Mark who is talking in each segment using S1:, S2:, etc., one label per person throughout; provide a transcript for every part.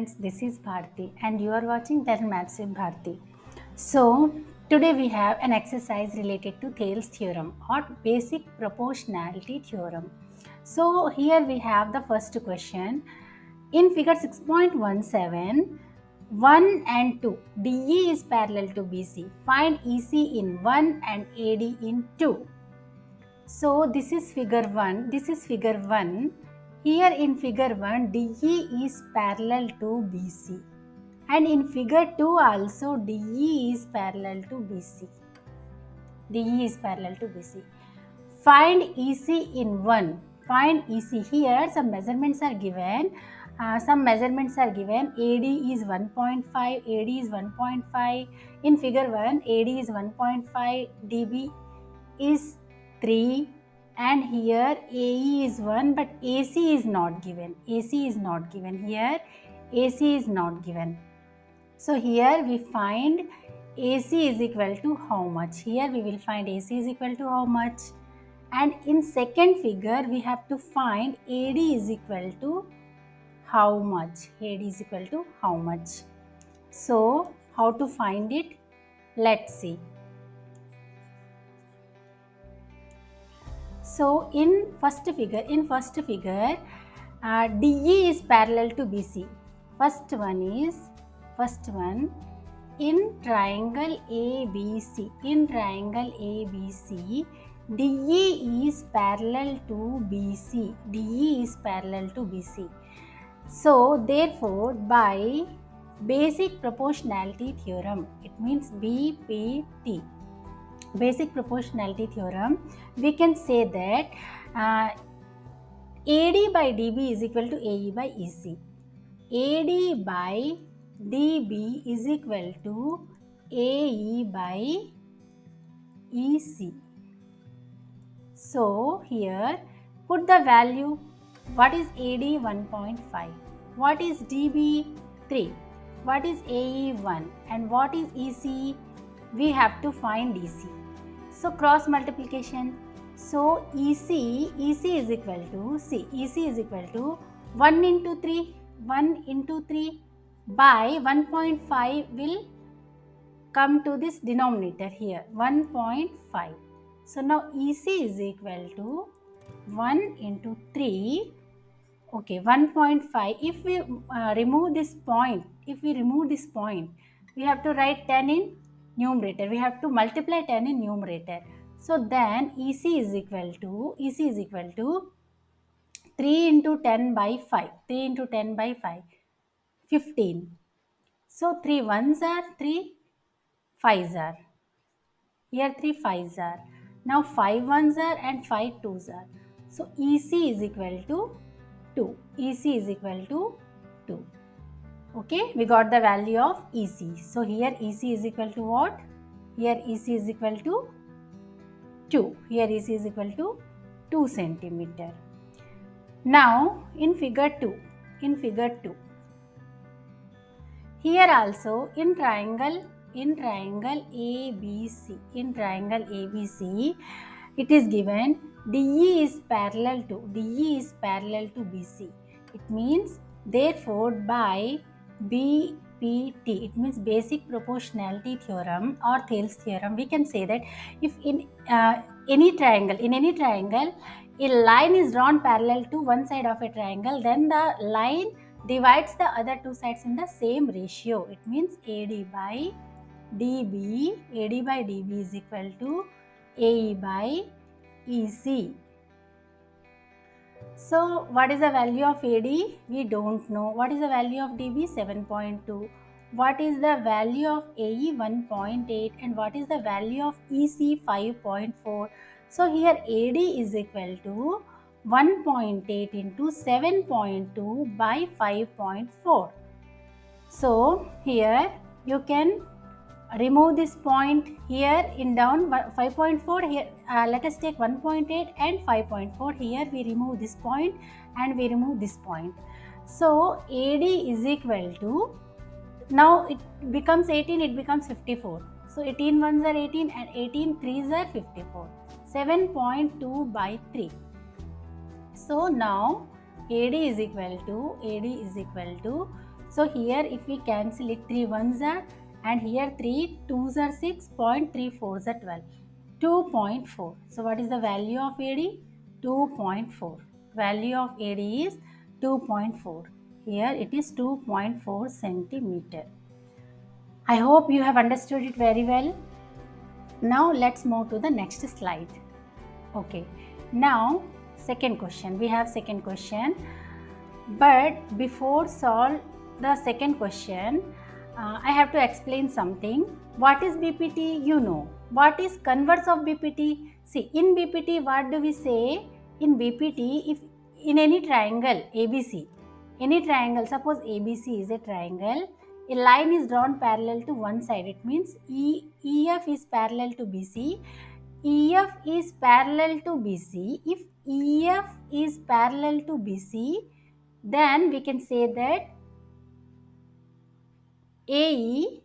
S1: friends, this is Bharti and you are watching Learn Maths with Bharti. So today we have an exercise related to Thales theorem or basic proportionality theorem. So here we have the first question. In figure 6.17, 1 and 2, DE is parallel to BC. Find EC in 1 and AD in 2. So this is figure 1. This is figure 1. Here in figure 1, DE is parallel to BC. And in figure 2 also DE is parallel to BC. DE is parallel to BC. Find EC in 1. Find EC. Here some measurements are given. AD is 1.5. AD is 1.5. In figure 1, AD is 1.5. DB is 3. And here AE is 1, but AC is not given. AC is not given. Here AC is not given. So here we find AC is equal to how much? Here we will find AC is equal to how much? And in second figure we have to find AD is equal to how much? AD is equal to how much? So how to find it? Let's see. So in first figure, DE is parallel to BC. First one in triangle ABC. In triangle ABC, DE is parallel to BC. DE is parallel to BC. So therefore, by basic proportionality theorem, it means BPT. Basic proportionality theorem, we can say that AD by DB is equal to AE by EC. AD by DB is equal to AE by EC. So here put the value. What is AD? 1.5. What is DB? 3. What is AE? 1. And what is EC? We have to find EC. So cross multiplication. So EC is equal to, EC is equal to 1 into 3 by 1.5 will come to this denominator here, 1.5. So now EC is equal to 1 into 3, okay, 1.5. If we remove this point, we have to write 10 in numerator. We have to multiply 10 in numerator. So then EC is equal to 3 into 10 by 5. 3 into 10 by 5, 15. So 3 ones are 3 5s are. Here 3 5s are. Now 5 ones are and 5 twos are. So EC is equal to 2. EC is equal to 2. Okay, we got the value of EC. So here EC is equal to what? Here EC is equal to 2. Here EC is equal to 2 centimeter. Now in figure 2, here also in triangle ABC, it is given DE is parallel to BC. It means therefore by BPT, it means basic proportionality theorem or Thales theorem, we can say that if in any triangle, a line is drawn parallel to one side of a triangle, then the line divides the other two sides in the same ratio. It means AD by DB is equal to AE by EC. So what is the value of AD? We don't know. What is the value of DB? 7.2. What is the value of AE? 1.8. And what is the value of EC? 5.4. So here AD is equal to 1.8 into 7.2 by 5.4. So here you can remove this point here in down 5.4 here. Let us take 1.8 and 5.4. Here we remove this point and we remove this point. So AD is equal to, now it becomes 18, it becomes 54. So 18 ones are 18 and 18 threes are 54. 7.2 by 3. So now AD is equal to So here if we cancel it, 3 ones are, and here 3 2s are 6, 0.34s are 12. 2.4. So what is the value of AD? 2.4. Value of AD is 2.4. Here it is 2.4 centimeter. I hope you have understood it very well. Now let's move to the next slide. Okay. Now second question. We have second question. But before solve the second question, I have to explain something. What is BPT? You know. What is converse of BPT? See, in BPT, what do we say? In BPT, if in any triangle ABC, any triangle, suppose ABC is a triangle, a line is drawn parallel to one side. It means EF is parallel to BC. EF is parallel to BC. If EF is parallel to BC, then we can say that AE,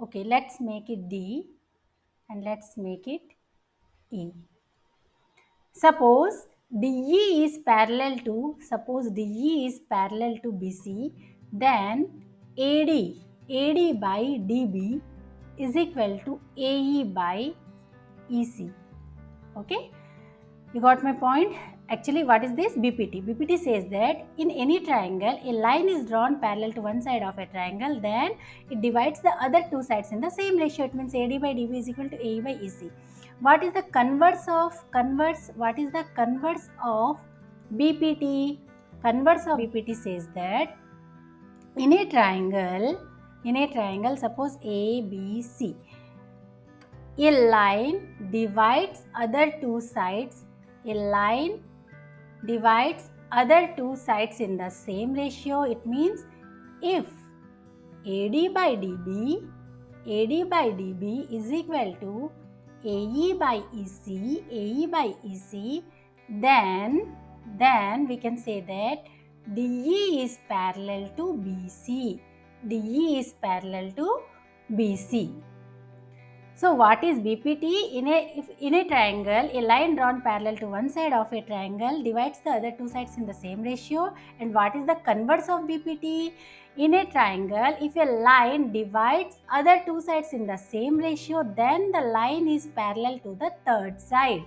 S1: okay, let's make it D and let's make it E. Suppose DE is parallel to BC, then AD by DB is equal to AE by EC. Okay, you got my point? Actually, what is this? BPT. BPT says that in any triangle, a line is drawn parallel to one side of a triangle, then it divides the other two sides in the same ratio. It means AD by DB is equal to AE by EC. What is the converse of What is the converse of BPT? Converse of BPT says that in a triangle, suppose ABC, a line divides other two sides. A line divides other two sides in the same ratio. It means if AD by DB is equal to AE by EC, then we can say that DE is parallel to BC. So what is BPT? In a triangle, a line drawn parallel to one side of a triangle divides the other two sides in the same ratio. And what is the converse of BPT? In a triangle, if a line divides other two sides in the same ratio, then the line is parallel to the third side.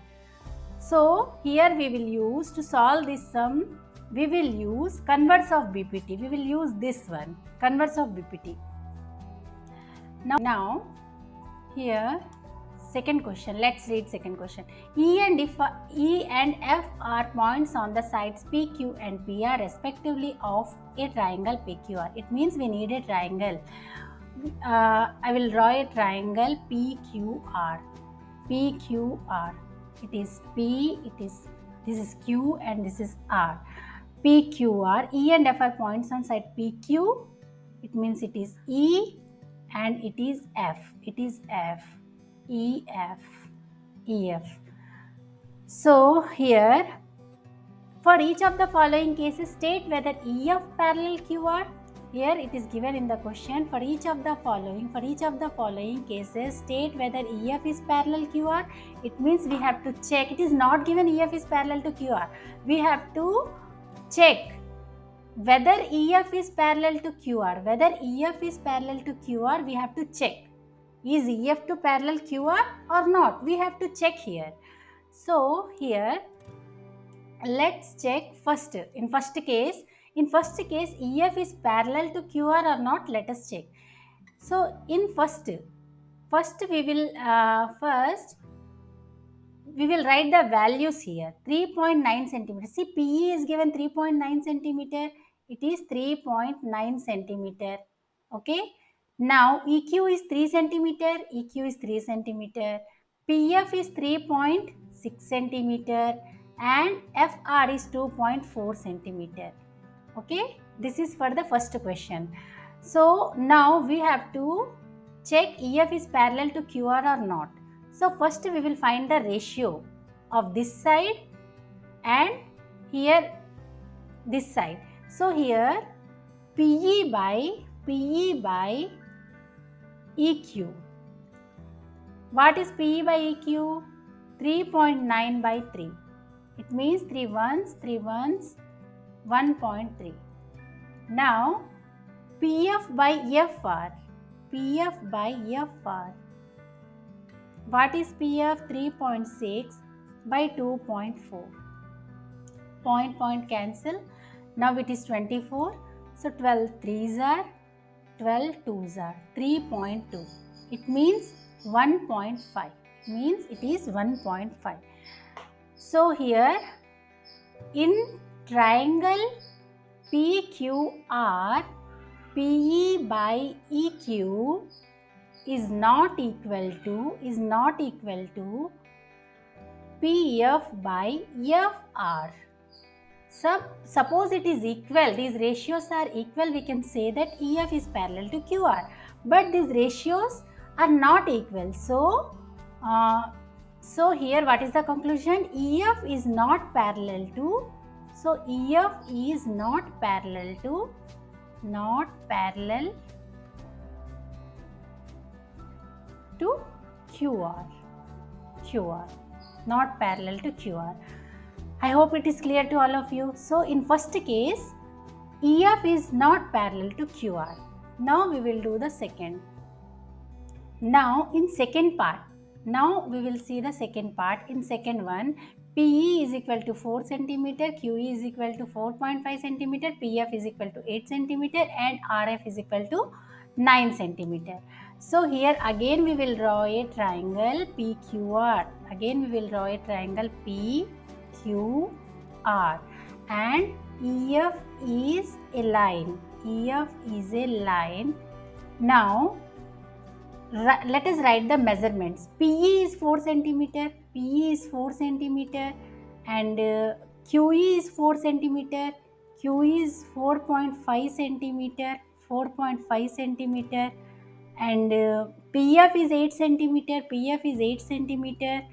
S1: So here we will use, to solve this sum, we will use converse of BPT. We will use this one, converse of BPT. Now here, second question. Let's read second question. E and F are points on the sides PQ and PR respectively of a triangle PQR. It means we need a triangle. I will draw a triangle PQR. It is P. This is Q and this is R. PQR. E and F are points on side PQ. It means it is E and it is F. EF. So here, for each of the following cases, state whether EF parallel QR. Here it is given in the question. For each of the following cases, state whether EF is parallel QR. It means we have to check. It is not given EF is parallel to QR. We have to check whether EF is parallel to QR. We have to check. Is EF to parallel QR or not? We have to check here. So here, let's check first. In first case, EF is parallel to QR or not? Let us check. So in first we will write the values here. 3.9 centimeter. See, PE is given 3.9 centimeter. It is 3.9 centimeter. Okay. Now EQ is 3 centimeter. PF is 3.6 centimeter and FR is 2.4 centimeter. Okay. This is for the first question. So now we have to check EF is parallel to QR or not. So first we will find the ratio of this side and here this side. So here PE by EQ. What is PE by EQ? 3.9 by 3. It means 3 ones, 1.3. Now PF by FR. PF by FR. What is PF? 3.6 by 2.4. Point cancel. Now it is 24. So 12 3s are 12 2s are 3.2. It means 1.5. Means it is 1.5. So here in triangle PQR, PE by EQ is not equal to PF by FR. Suppose it is equal, these ratios are equal, we can say that EF is parallel to QR. But these ratios are not equal. So here what is the conclusion? EF is not parallel to, so EF is not parallel to QR. Not parallel to QR. I hope it is clear to all of you. So in first case, EF is not parallel to QR. Now we will do the second. Now in second part, now we will see the second part. In second one, PE is equal to 4 cm, QE is equal to 4.5 cm, PF is equal to 8 cm and RF is equal to 9 cm. So here again we will draw a triangle PQR. Again we will draw a triangle PQR and EF is a line. EF is a line. Now let us write the measurements. PE is 4 cm, PE is 4 cm and QE is 4 cm, QE is 4.5 cm, 4.5 cm and PF is 8 cm, PF is 8 cm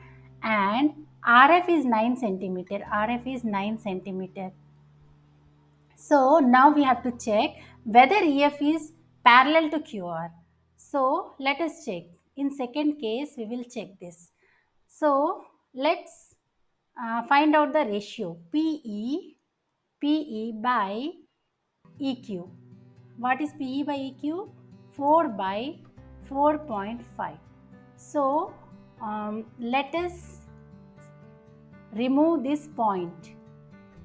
S1: and RF is 9 cm, RF is 9 cm. So now we have to check whether EF is parallel to QR. So let us check. In second case, we will check this. So let's find out the ratio PE by EQ. What is PE by EQ? 4 by 4.5. So let us remove this point.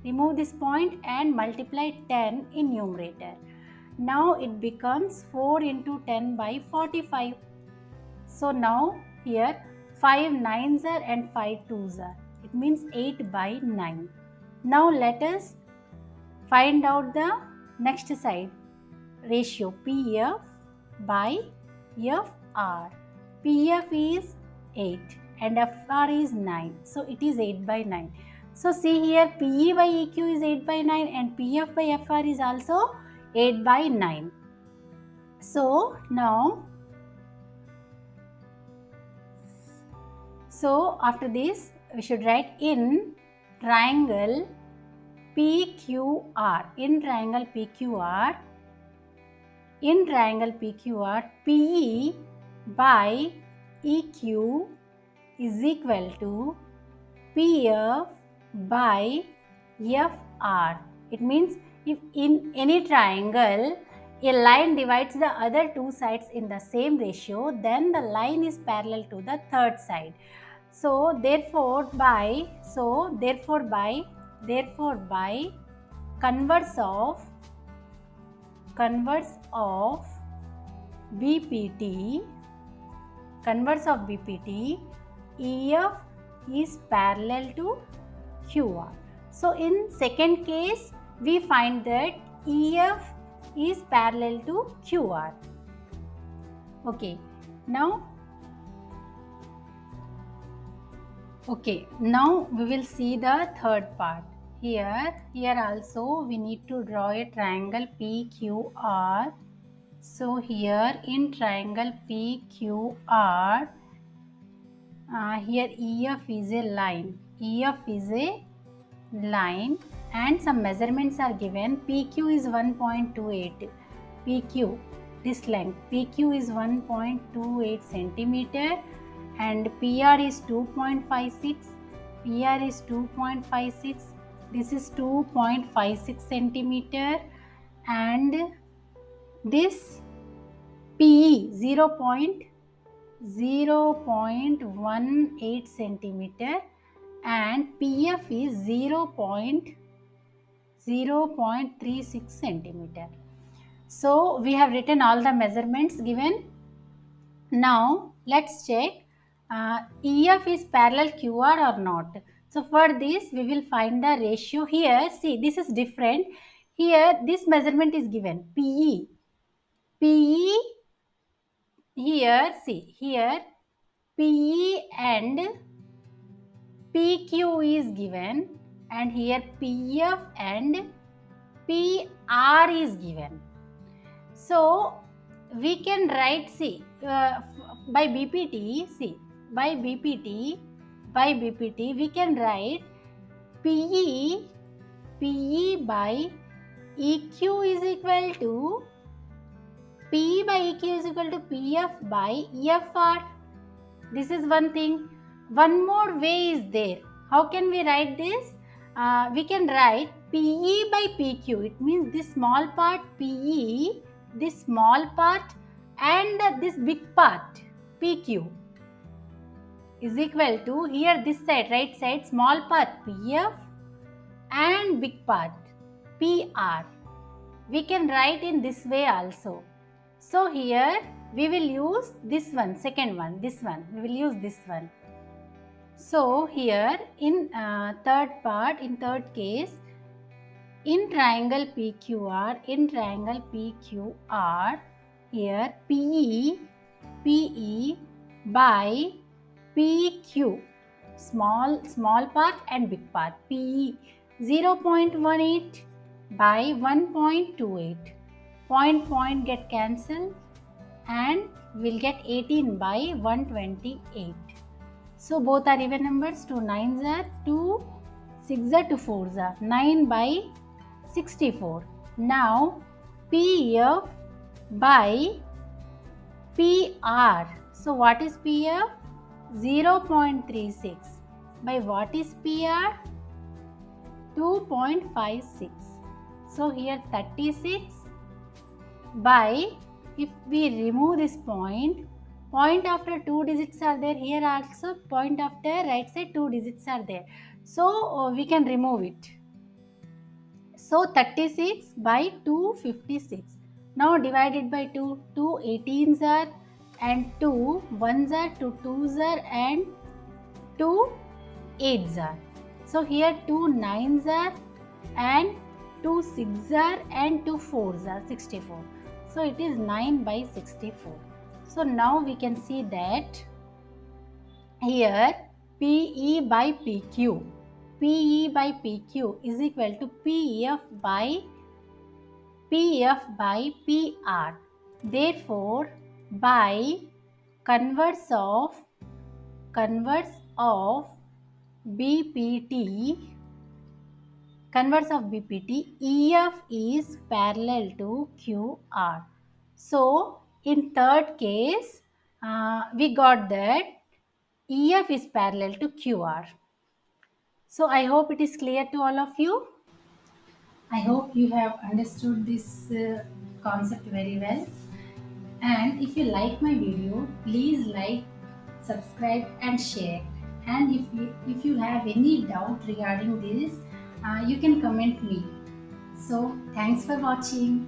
S1: Remove this point and multiply 10 in numerator. Now it becomes 4 into 10 by 45. So now here 5 9s are and 5 2s are. It means 8 by 9. Now let us find out the next side. Ratio PF by FR. PF is 8 and FR is 9. So it is 8 by 9. So see here PE by EQ is 8 by 9 and PF by FR is also 8 by 9. So now, after this we should write in triangle PQR. In triangle PQR, PE by EQ is equal to PF by FR. It means if in any triangle a line divides the other two sides in the same ratio, then the line is parallel to the third side. So therefore by converse of BPT, EF is parallel to QR. So in second case, we find that EF is parallel to QR. Okay, now we will see the third part. Here also we need to draw a triangle PQR. So here in triangle PQR, here EF is a line. And some measurements are given. PQ is 1.28. PQ, this length, PQ is 1.28 centimeter and PR is 2.56. PR is 2.56. This is 2.56 centimeter and This PE 0.018 centimeter and PF is 0.36 centimeter. So we have written all the measurements given. Now let's check EF is parallel QR or not. So for this we will find the ratio here. See, this is different. Here this measurement is given PE. PE here, see here PE and PQ is given, and here PF and PR is given. So we can write, see, by BPT, see, by BPT, by BPT, we can write PE by EQ is equal to PE by EQ is equal to PF by EFR. This is one thing. One more way is there. How can we write this? We can write PE by PQ. It means this small part PE, this small part, and this big part PQ is equal to, here this side, right side, small part PF and big part PR. We can write in this way also. So here we will use this one, second one, this one. We will use this one. So here in third case, in triangle PQR, here PE by PQ, small part and big part, PE 0.18 by 1.28. Point get cancelled and we'll get 18 by 128. So both are even numbers. 2 9s are 2, 6 are 2 4s are 9 by 64. Now PF by PR. So what is PF? 0.36 by what is PR? 2.56. So here 36 by, if we remove this point after 2 digits are there, here also point after right side 2 digits are there. So we can remove it. So 36 by 256. Now divided by 2, 2 18s are and 2 1s are, 2 2s are and 2 8s are. So here 2 9s are and 2 6s are and 2 4s are, 64. So it is 9 by 64. So now we can see that here PE by PQ is equal to PF by PR. Therefore, by converse of BPT, EF is parallel to QR. So in third case, we got that EF is parallel to QR. So I hope it is clear to all of you. I hope you have understood this concept very well. And if you like my video, please like, subscribe and share. And if you have any doubt regarding this, you can comment me. So thanks for watching.